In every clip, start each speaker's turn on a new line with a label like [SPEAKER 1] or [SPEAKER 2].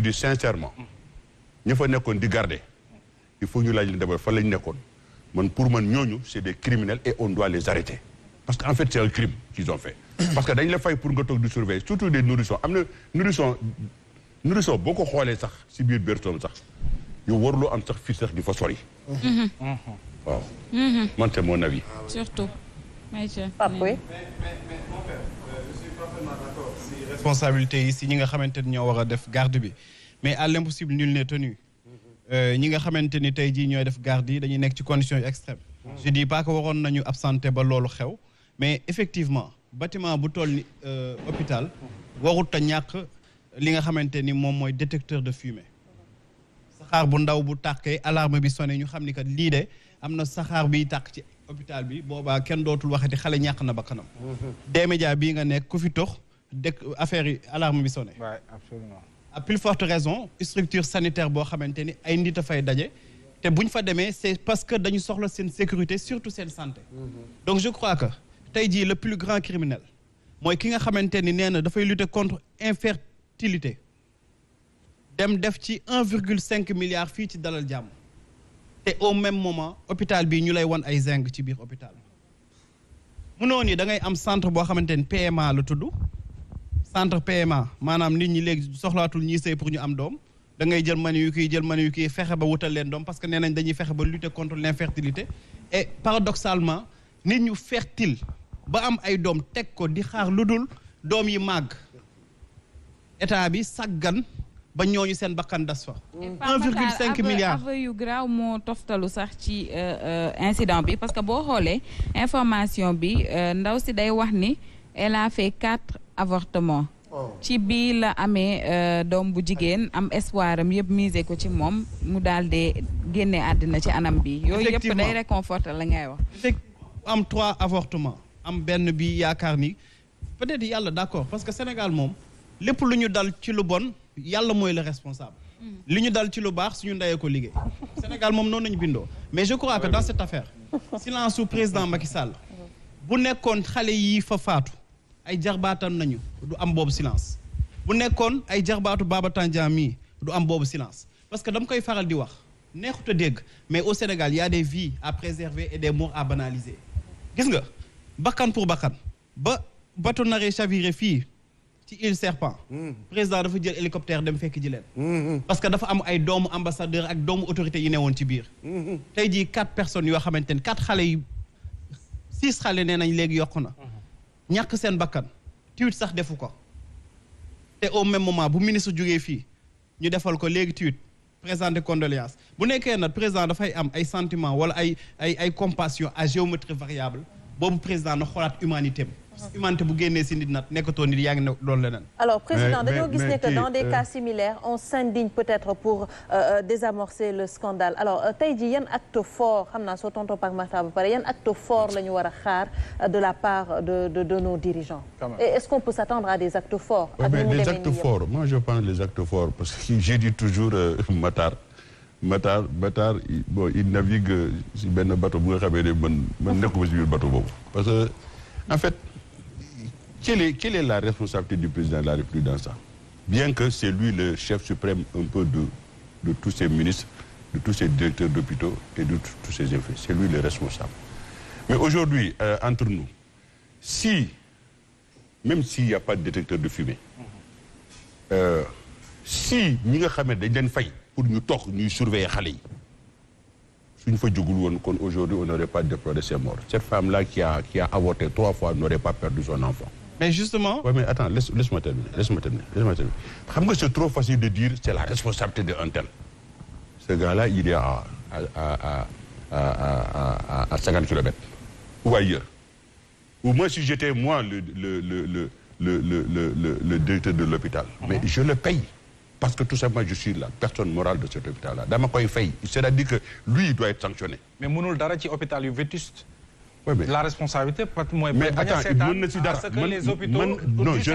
[SPEAKER 1] dis sincèrement ña fa nekkoon di garder il faut ñu laaj leen d'abord fa lañ nekkoon man pour man ñooñu c'est des criminels et on doit les arrêter parce que en fait c'est un crime qu'ils ont fait parce que dañ la fay pour nga toog di surveiller surtout des nourrissons am na nourrisson boo ko xoolee sax si biir bertoom sax yow waruloo am sax fii sax di fa sori waaw man c'est mon avis
[SPEAKER 2] surtout
[SPEAKER 3] Pape, oui.
[SPEAKER 4] Mais en fait, je suis parfaitement d'accord si responsabilité yi si ñi nga xamante ni ñoo war a def garde bi mais à l'impossible nul n'est tenu ñi nga xamante ni tey jii ñooy def garde yi dañuy nekk ci conditions yu extrêmes je dis pas que waroon nañu absenté ba loolu xew mais effectivement bâtiment bu toll ni hôpital warut a ñàkk li nga xamante ni moom mooy détecteur de fumée saxaar bu ndaw bu tàkkee alarme bi sonné ñu xam ni kat lii de am na saxaar biy tàkk ci hôpital bi boobaa kenn dootul waxati xale ñàkk na ba kanam D-Média bii nga nekk ku fi tox dëkk affaire yi alarme bi sonné
[SPEAKER 5] absolument
[SPEAKER 4] à plus forte raison structure sanitaire boo xamante ni ay nit a fay daje te buñ fa demee c'est parce que dañu soxla seen sécurité surtout seen santé donc je crois que tey jii le plus grand criminel mooy ki nga xamante ni nee na dafay lutter contre infertilité dem def ci 1,5 milliard fii ci Dalal Jàmm te au même moment hôpital bi ñu lay wan ay zinc ci biir hôpital munoo ni da ngay am centre boo xamante ni PMA la tudd centre PMA maanaam nit ñi léegi soxlaatul ñiy sëy pour ñu am doom da ngay jël mani yu kii fexe ba wutal leen doom parce que nee nañ dañuy fexe ba lutter contre l'infertilité et paradoxalement nit ñu fertile ba am ay doom teg ko di xaar lu dul doom yi màgg état bi saggan ba ñooñu seen bakkan das fa 1,5 milliard
[SPEAKER 2] aveu yu graaw moo toftalu sax ci incident bi parce que boo xoolee information bi ndaw si day wax ni elle a fait 4 avortements ci bii la amee doom bu jigéen am espoir am yëpp misé ko ci moom mu daal de génne àddina ci anam bi yooyu yëpp day réconforter la ngay wax
[SPEAKER 4] am 3 avortements am benn bi yaakaar ni peut-être yàlla d'accord parce que Sénégal moom lépp lu ñu dal ci lu bon yàlla mooy le responsable li ñu dal ci lu baax suñu ndeyee ko liggéey Sénégal moom noonu nañu bindoo mais je crois que dans cette affaire silence su président Macky Sall bu nekkoon xale yi fa faatu ay jarbaatam nañu du am boobu silence bu nekkoon ay jarbaatu Baba Tandian mii du am boobu silence parce que dama koy faral di wax neexut a dégg mais au Sénégal il y a des vies à préserver et des morts à banaliser gis nga bakkan pour bakkan ba bateau naree chaviré fii ci île Serpent président dafa jël hélicoptère dem fekk ji leen parce que dafa am ay doomu ambassadeur ak doomu autorité yi newoon ci biir tey jii 4 personnes yoo xamante ni 4 xale yi 6 xale nee nañ léegi yokku na ñàkk seen bakkan tweet sax defu ko te au même moment bu ministre jógee fii ñu defal ko léegi tweet présenter condoléances bu nekkee nag président dafay am ay sentiments wala ay compassion à géométrie variable boobu président na xoolaat humanité humanité bu génnee si nit nag nekkatoo nit yaa ngi ne loolu leneen.
[SPEAKER 3] Alors président dañoo gis ne que dans des cas similaires on s'indigne peut-être pour désamorcer le scandale alors tey jii yan acte fort xam naa soo tontoo Pape Makhtar ba pare yan acte fort la ñu war a xaar de la part de nos dirigeants. Et est-ce qu'on peut s'attendre à des actes forts.
[SPEAKER 1] Les actes forts moi je pense les actes forts parce que j'ai dit toujours Matar bon il navigue si benn bateau bu nga xamee ne man nekkuma si biir bateau boobu parce que en fait. Quelle est la responsabilité du président de la République dans ça? Bien que c'est lui le chef suprême un peu de tous ces ministres, de tous ces directeurs d'hôpitaux et de tous ces infirmiers. C'est lui le responsable. Mais aujourd'hui, entre nous, même s'il n'y a pas de détecteur de fumée, si ñi nga xam ne dañ leen fay pour ñu toog ñuy surveiller xale yi suñ fa jógul woon kon aujourd'hui on n'aurait pas déploré ces morts. Cette femme-là qui a avorté 3 fois n'aurait pas perdu son enfant.
[SPEAKER 4] Mais justement...
[SPEAKER 1] Oui, mais attends, laisse-moi terminer. Xam nga c'est trop facile de dire c'est la responsabilité d'un tel. Ce gars-là, il est à 50 km. Ou ailleurs. Ou moi, si j'étais moi le directeur de l'hôpital, mais je le paye. Parce que tout simplement, je suis la personne morale de cet hôpital-là. Dama koy fay. C'est-à-dire que lui, il doit être sanctionné.
[SPEAKER 5] Mais mënul dara ci hôpital yu vétuste.
[SPEAKER 1] Oui, mais
[SPEAKER 5] la responsabilité mooy
[SPEAKER 1] mais attends mën na ci dara
[SPEAKER 5] que les hôpitaux
[SPEAKER 1] non je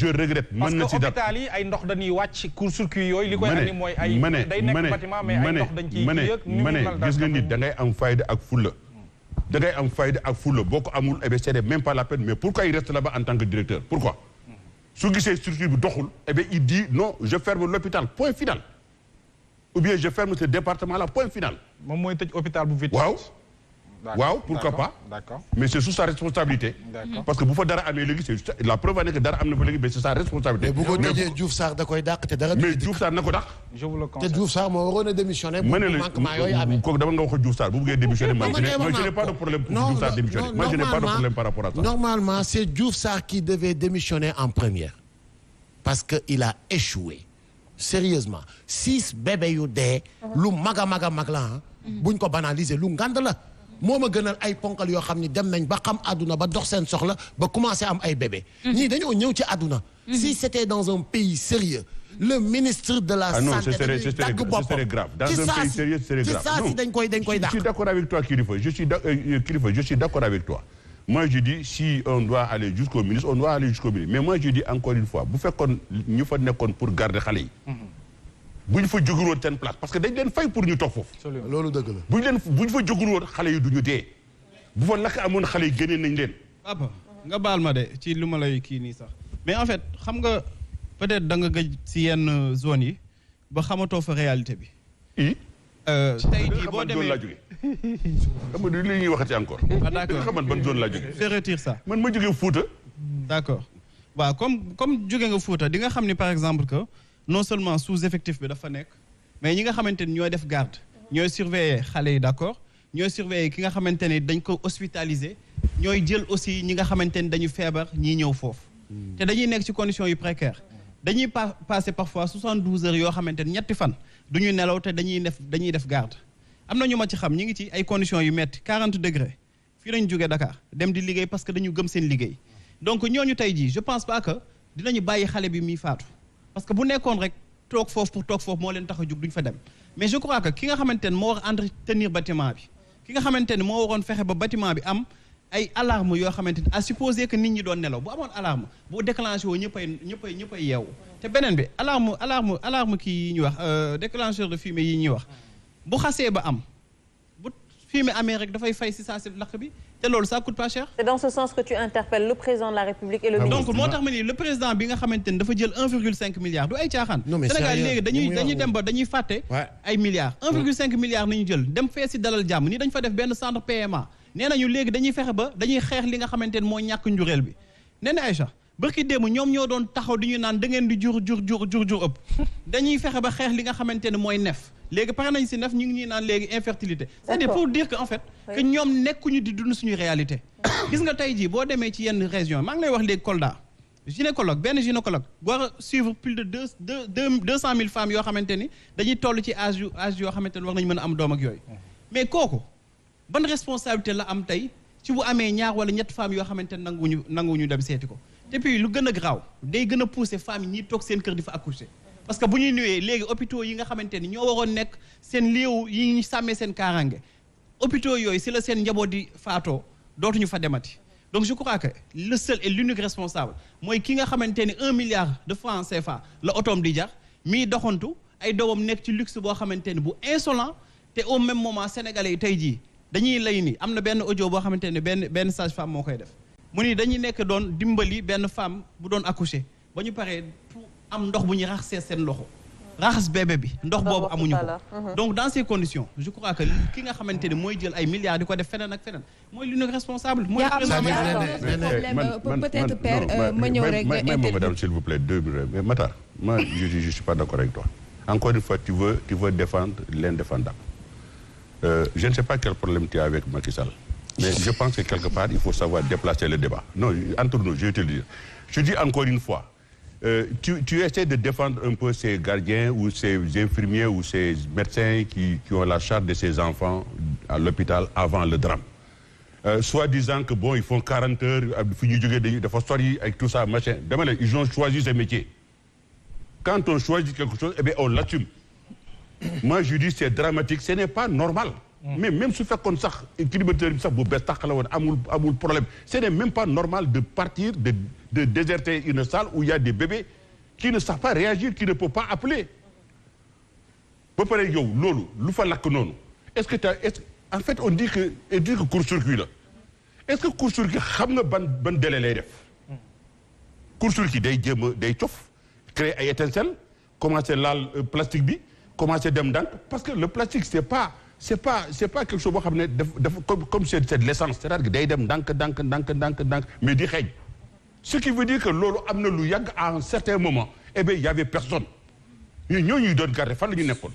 [SPEAKER 1] regrette mën na ci dara
[SPEAKER 5] parce que hôpital yi ay ndox dañuy wàcc court-circuit yooyu li koy andi mooy ay day nekk bâtiment mais ay ndox dañ ciy yëg
[SPEAKER 1] ma ne gis nga nit da ngay am fayda ak fulla boo ko amul eh bien c'est même pas la peine mais pourquoi il reste là-bas en tant que directeur pourquoi su gisee structure bi doxul eh bien il dit non je ferme l'hôpital point final ou bien je ferme ce département là point final.
[SPEAKER 5] moom mooy tëj hôpital bu vite.
[SPEAKER 1] waaw pourquoi pas.
[SPEAKER 5] D'accord.
[SPEAKER 1] Mais c'est sous sa responsabilité.
[SPEAKER 5] D'accord.
[SPEAKER 1] Parce que bu fa dara amee léegi c'est la preuve est que dara am na fa léegi mais c'est sa responsabilité.
[SPEAKER 6] mais bu ko tëjee Diouf Sarr da koy dàq te dara.
[SPEAKER 1] mais Diouf Sarr na ko dàq.
[SPEAKER 5] je vous le conseille
[SPEAKER 6] te Diouf Sarr moo waroon a démissionner.
[SPEAKER 1] ma ne la kooku dama nga wax Diouf Sarr bu buggee démissionner man je n'ai pas de problème pour Diouf Sarr démissionner. Moi je n'ai pas de problème par rapport à ça.
[SPEAKER 6] Normalement c'est Diouf Sarr qui devait démissionner en première. Parce que il a échoué. Sérieusement 6 bébés yu dee. lu mag a mag la buñ ko banaliser lu ngand la. moo ma gënal ay ponkal yoo xam ni dem nañ ba xam àdduna ba dox seen soxla ba commencé am ay bébé ñii dañoo ñëw ci àdduna si c'était dans un pays sérieux le ministre de la santé dañuy dagg boppam
[SPEAKER 1] ce serait grave dans un pays sérieux ce serait grave
[SPEAKER 6] ci saa si dañ koy dàq.
[SPEAKER 1] je suis d'accord avec toi Kilifeu je suis d'accord avec toi moi je dis si on doit aller jusqu'au ministre on doit aller jusqu'au ministre mais moi je dis encore une fois bu fekkoon ñu fa nekkoon pour garder xale yi bu ñu fa jógul woon seen place parce que dañ leen fay pour ñu toog foofu.
[SPEAKER 6] loolu dëgg la.
[SPEAKER 1] bu ñu fa jógul woon xale yi du ñu dee bu fa lakk amoon xale yi génnee nañ leen.
[SPEAKER 4] papa nga baal ma de ci lu ma lay kii nii sax mais en fait xam nga peut-être da nga gëj si yenn zones yi ba xamatoo fa réalité bi. tey jii boo demee
[SPEAKER 1] xam nga li ñuy waxati encore.
[SPEAKER 4] ah d'accord
[SPEAKER 1] xam ban zone laa jógee.
[SPEAKER 4] je retire ça.
[SPEAKER 1] man ma jógee Fouta.
[SPEAKER 4] d'accord waaw comme jóge nga Fouta di nga xam ni par exemple que. non seulement sous-effectif bi dafa nekk mais ñi nga xamante ni ñooy def garde ñooy surveiller xale yi d'accord ñooy surveiller ki nga xamante ni dañ ko hospitaliser ñooy jël aussi ñi nga xamante ni dañu feebar ñii ñëw foofu te dañuy nekk ci conditions yu précaires dañuy passer parfois 72 heures yoo xamante ni ñetti fan du ñu nelaw te dañuy def garde am na ñu ma ci xam ñi ngi ci ay conditions yu metti 40 degrés fii lañu jógee Dakar dem di liggéey parce que dañu gëm seen liggéey donc ñooñu tey jii je pense pas que dinañu bàyyi xale bi muy faatu parce que bu nekkoon rek toog foofu moo leen tax a jug duñ fa dem mais je crois que ki nga xamante ne moo war entretenir bâtiment bi ki nga xamante ne moo waroon fexe ba bâtiment bi am ay alarme yoo xamante ne à supposer que nit ñi doon nelaw bu amoon alarme bu déclenché woo ñëppay yeewu te beneen bi alarme kii yi ñuy wax déclencheur de fumée yi ñuy wax bu xasee ba am bu fumée amee rek dafay fay si saa si lakk bi te loolu ça coûte pas cher.
[SPEAKER 3] C'est dans ce sens que tu interpelles le président de la République et le ministre.
[SPEAKER 4] donc moo tax ma ni le président bi nga xamante ni dafa jël 1,5 milliard du ay caaxaan. Sénégal léegi dañuy dem ba dañuy fàtte. ay milliards 1,5 milliard nañu jël dem fee si dalal jàmm ni dañ fa def benn centre PMA nee nañu léegi dañuy fexe ba dañuy xeex li nga xamante ni mooy ñàkk njureel bi nee na Aïcha barki démb ñoom ñoo doon taxaw di ñu naan da ngeen di jur ëpp dañuy fexe ba xeex li nga xamante ne mooy nef léegi pare nañ si nef ñu ngi ñuy naan léegi infertilité c'est-à-dire pour dire que en fait que ñoom nekkuñu di dund suñu réalité gis nga tey jii boo demee ci yenn région maa ngi lay wax léegi Kolda benn gynécologue war a suivre plus de 200 000 femmes yoo xamante ni dañuy toll ci âge yoo xamante ni war nañu mën a am doom ak yooyu mais kooku ban responsabilité la am tey ci bu amee ñaar wala ñett femmes yoo xamante ne nanguwuñu dem seeti ko te puis lu gën a graaw day gën a pousser femmes yi ñiy toog seen kër di fa accoucher parce que bu ñuy ñëwee léegi hôpitaux yi nga xamante ni ñoo waroon nekk seen lieu yi ñu sàmmee seen kaaraange hôpitaux yooyu si la seen njaboot di faatoo dootuñu fa demati donc je crois que le seul et l'unique responsable mooy ki nga xamante ni 1 milliard de francs CFA la otoom di jar miy doxantu ay doomam nekk ci luxe boo xamante ni bu insolent te au même moment sénégalais yi tey jii dañuy lay ni am na benn audio boo xamante ne benn sage-femme moo koy def mu ni dañuy nekk doon dimbali benn femme bu doon accoucher ba ñu paree pour am ndox bu ñuy raxasee seen loxo raxas bébé bi ndox boobu amuñu ko donc dans ces conditions je crois que ki nga xamante ne mooy jël ay milliards di ko def feneen ak feneen mooy l'unique responsable mooy
[SPEAKER 2] peut-être père ma ñëw rek
[SPEAKER 1] madame s'il vous plaît 2 minutes mais Matar moi je suis pas d'accord avec toi encore une fois tu veux défendre l'indéfendable je ne sais pas quel problème tu as avec Macky Sall mais je pense que quelque part il faut savoir déplacer le débat non entre nous je vais te le dire je dis encore une fois tu essaies de défendre un peu ces gardiens ou ces infirmiers ou ces médecins qui ont la charge de ces enfants à l'hôpital avant le drame soi-disant que bon ils font 40 heures fi ñu jógee dafa sori avec tout ça machin dama ne ils ont choisi ce métier quand on choisit quelque chose eh bien on l'assume moi je dis c'est dramatique ce n'est pas normal mais même su fekkoon sax climateur bi sax bu bees tax la woon amul problème ce n'est même pas normal de partir de déserter une salle où il y a des bébés qui ne savent pas réagir qui ne peuvent pas appeler ba pare yow loolu lu fa lakk noonu est-ce que en fait on dit que court-circuit la est-ce que court-circuit xam nga ban délai lay def court-circuit day jéem a day cof créer ay étincelles commencer laal plastique bi commencer dem ndànk parce que le plastique c'est pas quelque chose boo xam ne dafa comme c'est de l'essence c'est-à-dire que day dem ndànk mais di xeeñ ce qui veut dire que loolu am na lu yàgg à un certain moment eh bien il y avait personne ñoo ñuy doon garder fan la ñu nekkoon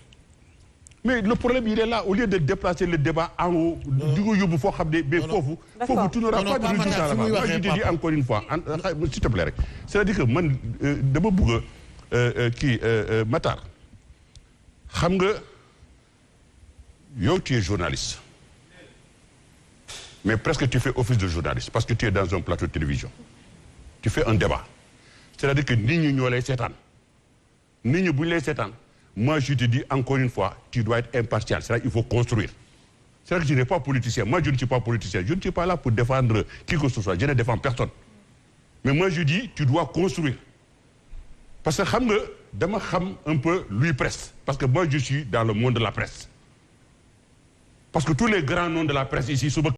[SPEAKER 1] mais le problème il est là au lieu de déplacer le débat en haut di ko yóbbu foo xam ne mais foofu tu n'auras pas de résultat là-bas moi je te dis encore une fois s'il te plaît rek c'est-à-dire que man dama bëgg a Matar xam nga yow tu es journaliste mais presque tu fais office de journaliste parce que tu es dans un plateau de télévision tu fais un débat c'est-à-dire que nit ñi ñoo lay seetaan nit ñi bu ñu lay seetaan moi je te dis encore une fois tu dois être impartial c'est-à-dire il faut construire c'est-à-dire que je n'ai pas politicien moi je ne suis pas politicien je ne suis pas là pour défendre qui que ce soit je ne défends personne mais moi je dis tu dois construire parce que xam nga dama xam un peu luy presse parce que moi je suis dans le monde de la presse parce que tous les grands noms de la presse ici suba